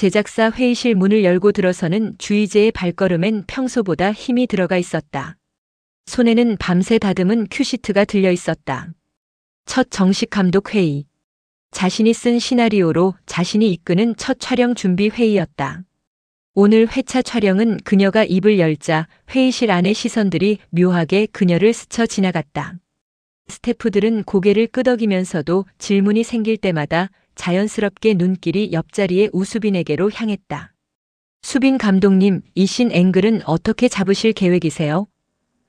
제작사 회의실 문을 열고 들어서는 주희재의 발걸음엔 평소보다 힘이 들어가 있었다. 손에는 밤새 다듬은 큐시트가 들려 있었다. 첫 정식 감독 회의. 자신이 쓴 시나리오로 자신이 이끄는 첫 촬영 준비 회의였다. 오늘 회차 촬영은 그녀가 입을 열자 회의실 안의 시선들이 묘하게 그녀를 스쳐 지나갔다. 스태프들은 고개를 끄덕이면서도 질문이 생길 때마다 자연스럽게 눈길이 옆자리의 우수빈에게로 향했다. 수빈 감독님, 이 신 앵글은 어떻게 잡으실 계획이세요?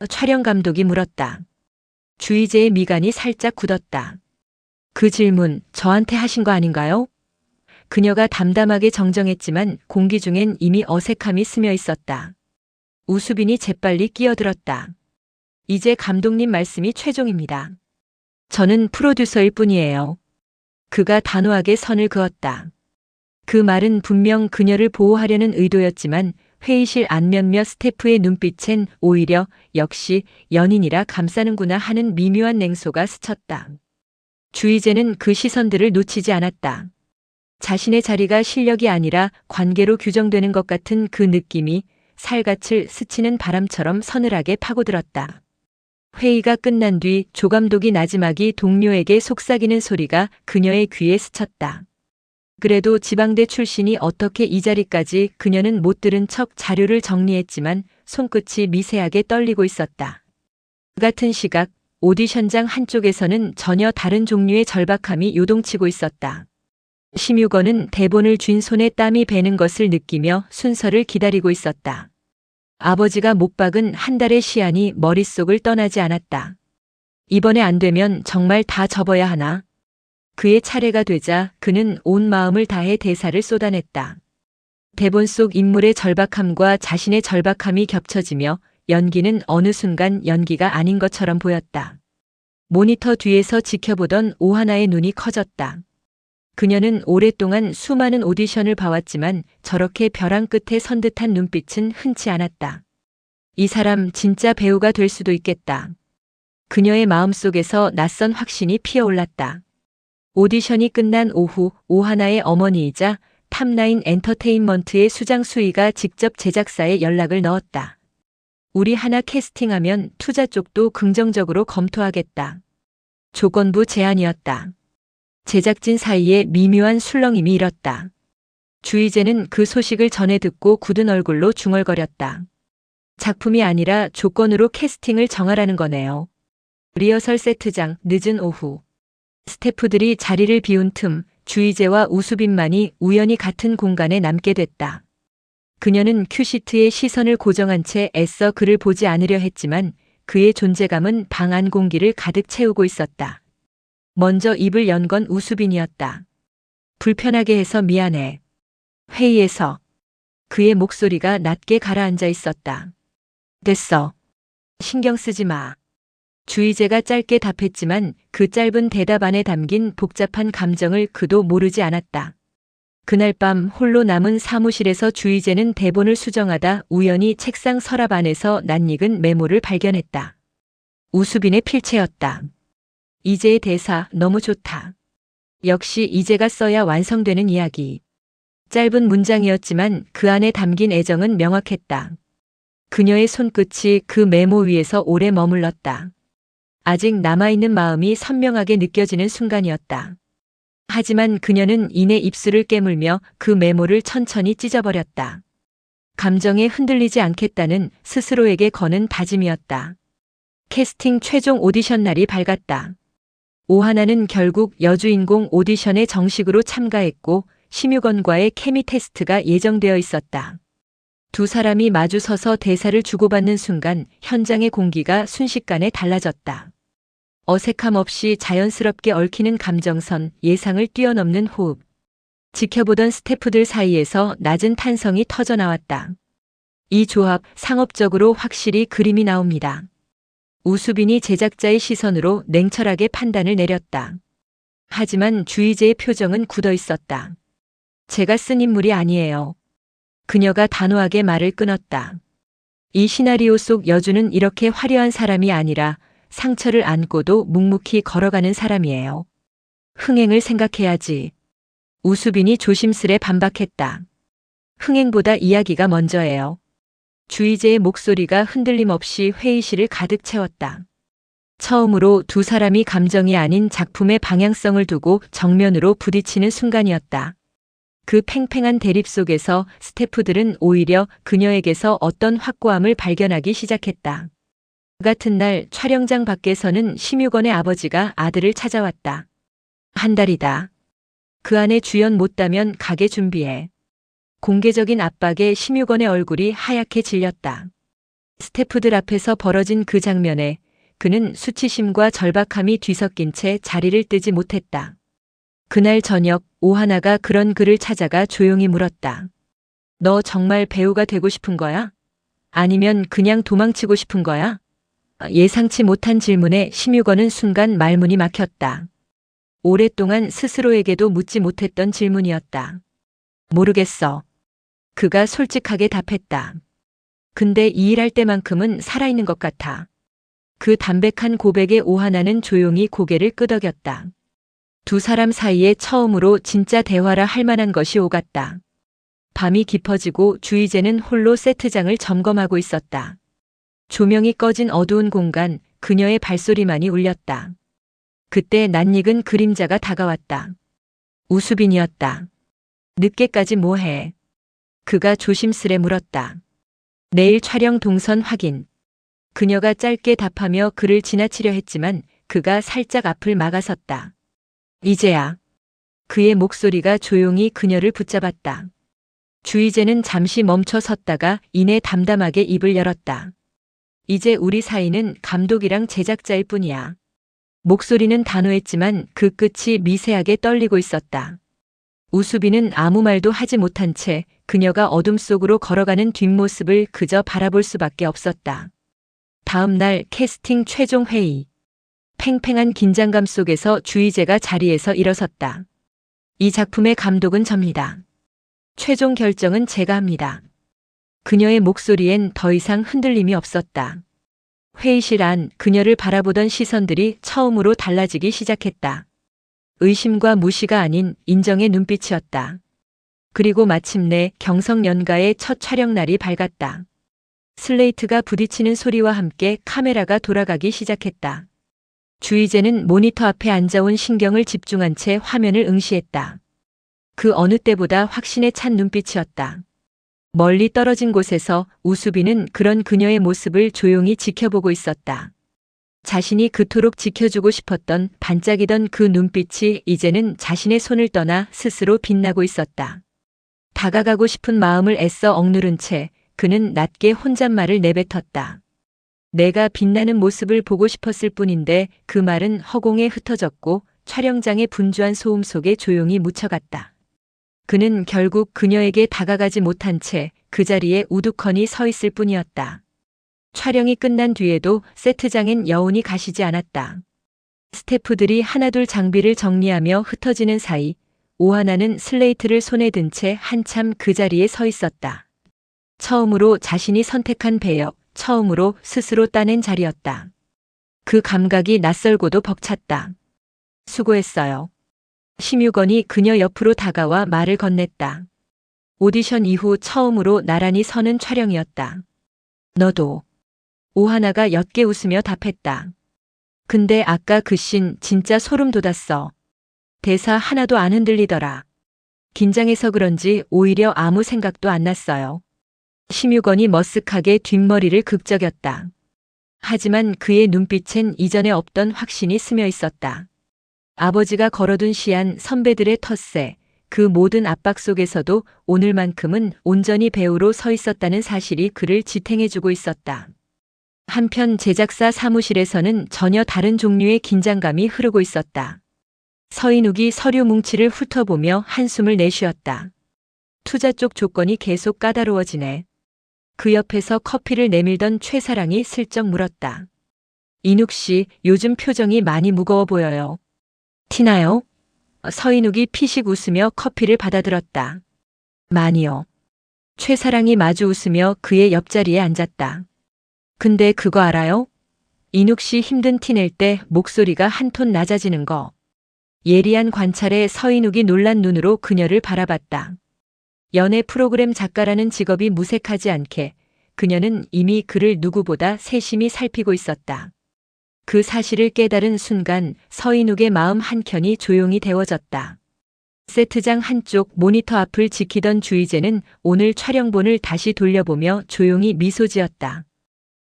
촬영 감독이 물었다. 주희재의 미간이 살짝 굳었다. 그 질문 저한테 하신 거 아닌가요? 그녀가 담담하게 정정했지만 공기 중엔 이미 어색함이 스며 있었다. 우수빈이 재빨리 끼어들었다. 이제 감독님 말씀이 최종입니다. 저는 프로듀서일 뿐이에요. 그가 단호하게 선을 그었다. 그 말은 분명 그녀를 보호하려는 의도였지만 회의실 안 몇몇 스태프의 눈빛엔 오히려 역시 연인이라 감싸는구나 하는 미묘한 냉소가 스쳤다. 주희재는 그 시선들을 놓치지 않았다. 자신의 자리가 실력이 아니라 관계로 규정되는 것 같은 그 느낌이 살갗을 스치는 바람처럼 서늘하게 파고들었다. 회의가 끝난 뒤 조 감독이 나지막이 동료에게 속삭이는 소리가 그녀의 귀에 스쳤다. 그래도 지방대 출신이 어떻게 이 자리까지 그녀는 못 들은 척 자료를 정리했지만 손끝이 미세하게 떨리고 있었다. 그 같은 시각 오디션장 한쪽에서는 전혀 다른 종류의 절박함이 요동치고 있었다. 심유건은 대본을 쥔 손에 땀이 배는 것을 느끼며 순서를 기다리고 있었다. 아버지가 못 박은 한 달의 시한이 머릿속을 떠나지 않았다. 이번에 안 되면 정말 다 접어야 하나? 그의 차례가 되자 그는 온 마음을 다해 대사를 쏟아냈다. 대본 속 인물의 절박함과 자신의 절박함이 겹쳐지며 연기는 어느 순간 연기가 아닌 것처럼 보였다. 모니터 뒤에서 지켜보던 오하나의 눈이 커졌다. 그녀는 오랫동안 수많은 오디션을 봐왔지만 저렇게 벼랑 끝에 선 듯한 눈빛은 흔치 않았다. 이 사람 진짜 배우가 될 수도 있겠다. 그녀의 마음속에서 낯선 확신이 피어올랐다. 오디션이 끝난 오후 오하나의 어머니이자 탑라인 엔터테인먼트의 수장 수희가 직접 제작사에 연락을 넣었다. 우리 하나 캐스팅하면 투자 쪽도 긍정적으로 검토하겠다. 조건부 제안이었다. 제작진 사이에 미묘한 술렁임이 일었다. 주희재는 그 소식을 전해 듣고 굳은 얼굴로 중얼거렸다. 작품이 아니라 조건으로 캐스팅을 정하라는 거네요. 리허설 세트장 늦은 오후. 스태프들이 자리를 비운 틈 주희재와 우수빈만이 우연히 같은 공간에 남게 됐다. 그녀는 큐시트에 시선을 고정한 채 애써 그를 보지 않으려 했지만 그의 존재감은 방 안 공기를 가득 채우고 있었다. 먼저 입을 연 건 우수빈이었다. 불편하게 해서 미안해. 회의에서 그의 목소리가 낮게 가라앉아 있었다. 됐어. 신경 쓰지 마. 주희재가 짧게 답했지만 그 짧은 대답 안에 담긴 복잡한 감정을 그도 모르지 않았다. 그날 밤 홀로 남은 사무실에서 주희재는 대본을 수정하다 우연히 책상 서랍 안에서 낯익은 메모를 발견했다. 우수빈의 필체였다. 이제의 대사 너무 좋다. 역시 이제가 써야 완성되는 이야기. 짧은 문장이었지만 그 안에 담긴 애정은 명확했다. 그녀의 손끝이 그 메모 위에서 오래 머물렀다. 아직 남아있는 마음이 선명하게 느껴지는 순간이었다. 하지만 그녀는 이내 입술을 깨물며 그 메모를 천천히 찢어버렸다. 감정에 흔들리지 않겠다는 스스로에게 거는 다짐이었다. 캐스팅 최종 오디션 날이 밝았다. 오하나는 결국 여주인공 오디션에 정식으로 참가했고 심유건과의 케미 테스트가 예정되어 있었다. 두 사람이 마주서서 대사를 주고받는 순간 현장의 공기가 순식간에 달라졌다. 어색함 없이 자연스럽게 얽히는 감정선, 예상을 뛰어넘는 호흡. 지켜보던 스태프들 사이에서 낮은 탄성이 터져나왔다. 이 조합 상업적으로 확실히 그림이 나옵니다. 우수빈이 제작자의 시선으로 냉철하게 판단을 내렸다. 하지만 주희재의 표정은 굳어 있었다. 제가 쓴 인물이 아니에요. 그녀가 단호하게 말을 끊었다. 이 시나리오 속 여주는 이렇게 화려한 사람이 아니라 상처를 안고도 묵묵히 걸어가는 사람이에요. 흥행을 생각해야지. 우수빈이 조심스레 반박했다. 흥행보다 이야기가 먼저예요. 주희재의 목소리가 흔들림 없이 회의실을 가득 채웠다. 처음으로 두 사람이 감정이 아닌 작품의 방향성을 두고 정면으로 부딪히는 순간이었다. 그 팽팽한 대립 속에서 스태프들은 오히려 그녀에게서 어떤 확고함을 발견하기 시작했다. 그 같은 날 촬영장 밖에서는 심유건의 아버지가 아들을 찾아왔다. 한 달이다. 그 안에 주연 못 따면 가게 준비해. 공개적인 압박에 심유건의 얼굴이 하얗게 질렸다. 스태프들 앞에서 벌어진 그 장면에 그는 수치심과 절박함이 뒤섞인 채 자리를 뜨지 못했다. 그날 저녁 오하나가 그런 그를 찾아가 조용히 물었다. 너 정말 배우가 되고 싶은 거야? 아니면 그냥 도망치고 싶은 거야? 예상치 못한 질문에 심유건은 순간 말문이 막혔다. 오랫동안 스스로에게도 묻지 못했던 질문이었다. 모르겠어. 그가 솔직하게 답했다. 근데 이 일할 때만큼은 살아있는 것 같아. 그 담백한 고백에 오하나는 조용히 고개를 끄덕였다. 두 사람 사이에 처음으로 진짜 대화라 할 만한 것이 오갔다. 밤이 깊어지고 주희재는 홀로 세트장을 점검하고 있었다. 조명이 꺼진 어두운 공간, 그녀의 발소리만이 울렸다. 그때 낯익은 그림자가 다가왔다. 우수빈이었다. 늦게까지 뭐해? 그가 조심스레 물었다. 내일 촬영 동선 확인. 그녀가 짧게 답하며 그를 지나치려 했지만 그가 살짝 앞을 막아섰다. 이제야. 그의 목소리가 조용히 그녀를 붙잡았다. 주희재는 잠시 멈춰 섰다가 이내 담담하게 입을 열었다. 이제 우리 사이는 감독이랑 제작자일 뿐이야. 목소리는 단호했지만 그 끝이 미세하게 떨리고 있었다. 우수빈은 아무 말도 하지 못한 채 그녀가 어둠 속으로 걸어가는 뒷모습을 그저 바라볼 수밖에 없었다. 다음 날 캐스팅 최종 회의. 팽팽한 긴장감 속에서 주희재가 자리에서 일어섰다. 이 작품의 감독은 접니다. 최종 결정은 제가 합니다. 그녀의 목소리엔 더 이상 흔들림이 없었다. 회의실 안 그녀를 바라보던 시선들이 처음으로 달라지기 시작했다. 의심과 무시가 아닌 인정의 눈빛이었다. 그리고 마침내 경성연가의 첫 촬영 날이 밝았다. 슬레이트가 부딪히는 소리와 함께 카메라가 돌아가기 시작했다. 주희재는 모니터 앞에 앉아온 신경을 집중한 채 화면을 응시했다. 그 어느 때보다 확신에 찬 눈빛이었다. 멀리 떨어진 곳에서 우수빈은 그런 그녀의 모습을 조용히 지켜보고 있었다. 자신이 그토록 지켜주고 싶었던 반짝이던 그 눈빛이 이제는 자신의 손을 떠나 스스로 빛나고 있었다. 다가가고 싶은 마음을 애써 억누른 채 그는 낮게 혼잣말을 내뱉었다. 내가 빛나는 모습을 보고 싶었을 뿐인데 그 말은 허공에 흩어졌고 촬영장의 분주한 소음 속에 조용히 묻혀갔다. 그는 결국 그녀에게 다가가지 못한 채 그 자리에 우두커니 서 있을 뿐이었다. 촬영이 끝난 뒤에도 세트장엔 여운이 가시지 않았다. 스태프들이 하나둘 장비를 정리하며 흩어지는 사이 오하나는 슬레이트를 손에 든 채 한참 그 자리에 서 있었다. 처음으로 자신이 선택한 배역, 처음으로 스스로 따낸 자리였다. 그 감각이 낯설고도 벅찼다. 수고했어요. 심유건이 그녀 옆으로 다가와 말을 건넸다. 오디션 이후 처음으로 나란히 서는 촬영이었다. 너도. 오하나가 옅게 웃으며 답했다. 근데 아까 그 씬 진짜 소름 돋았어. 대사 하나도 안 흔들리더라. 긴장해서 그런지 오히려 아무 생각도 안 났어요. 심유건이 머쓱하게 뒷머리를 극적였다. 하지만 그의 눈빛엔 이전에 없던 확신이 스며 있었다. 아버지가 걸어둔 시안 선배들의 텃세, 그 모든 압박 속에서도 오늘만큼은 온전히 배우로 서 있었다는 사실이 그를 지탱해주고 있었다. 한편 제작사 사무실에서는 전혀 다른 종류의 긴장감이 흐르고 있었다. 서인욱이 서류 뭉치를 훑어보며 한숨을 내쉬었다. 투자 쪽 조건이 계속 까다로워지네. 그 옆에서 커피를 내밀던 최사랑이 슬쩍 물었다. 인욱 씨, 요즘 표정이 많이 무거워 보여요. 티나요? 서인욱이 피식 웃으며 커피를 받아들었다. 많이요. 최사랑이 마주 웃으며 그의 옆자리에 앉았다. 근데 그거 알아요? 인욱 씨 힘든 티 낼 때 목소리가 한 톤 낮아지는 거. 예리한 관찰에 서인욱이 놀란 눈으로 그녀를 바라봤다. 연애 프로그램 작가라는 직업이 무색하지 않게 그녀는 이미 그를 누구보다 세심히 살피고 있었다. 그 사실을 깨달은 순간 서인욱의 마음 한켠이 조용히 데워졌다. 세트장 한쪽 모니터 앞을 지키던 주희재는 오늘 촬영본을 다시 돌려보며 조용히 미소 지었다.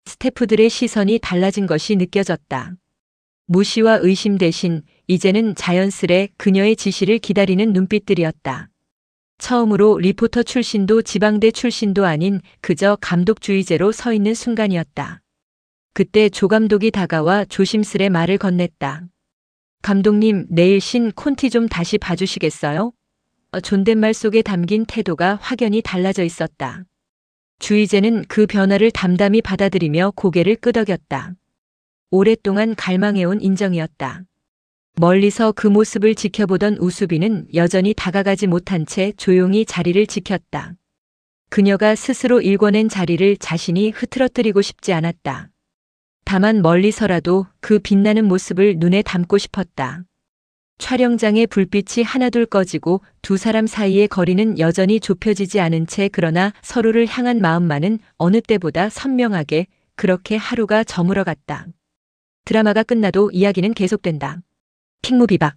스태프들의 시선이 달라진 것이 느껴졌다. 무시와 의심 대신 이제는 자연스레 그녀의 지시를 기다리는 눈빛들이었다. 처음으로 리포터 출신도 지방대 출신도 아닌 그저 감독 주의제로 서 있는 순간이었다. 그때 조 감독이 다가와 조심스레 말을 건넸다. 감독님, 내일 신 콘티 좀 다시 봐주시겠어요? 존댓말 속에 담긴 태도가 확연히 달라져 있었다. 주의제는 그 변화를 담담히 받아들이며 고개를 끄덕였다. 오랫동안 갈망해온 인정이었다. 멀리서 그 모습을 지켜보던 우수빈은 여전히 다가가지 못한 채 조용히 자리를 지켰다. 그녀가 스스로 일궈낸 자리를 자신이 흐트러뜨리고 싶지 않았다. 다만 멀리서라도 그 빛나는 모습을 눈에 담고 싶었다. 촬영장의 불빛이 하나둘 꺼지고 두 사람 사이의 거리는 여전히 좁혀지지 않은 채 그러나 서로를 향한 마음만은 어느 때보다 선명하게 그렇게 하루가 저물어갔다. 드라마가 끝나도 이야기는 계속된다. 킹무비박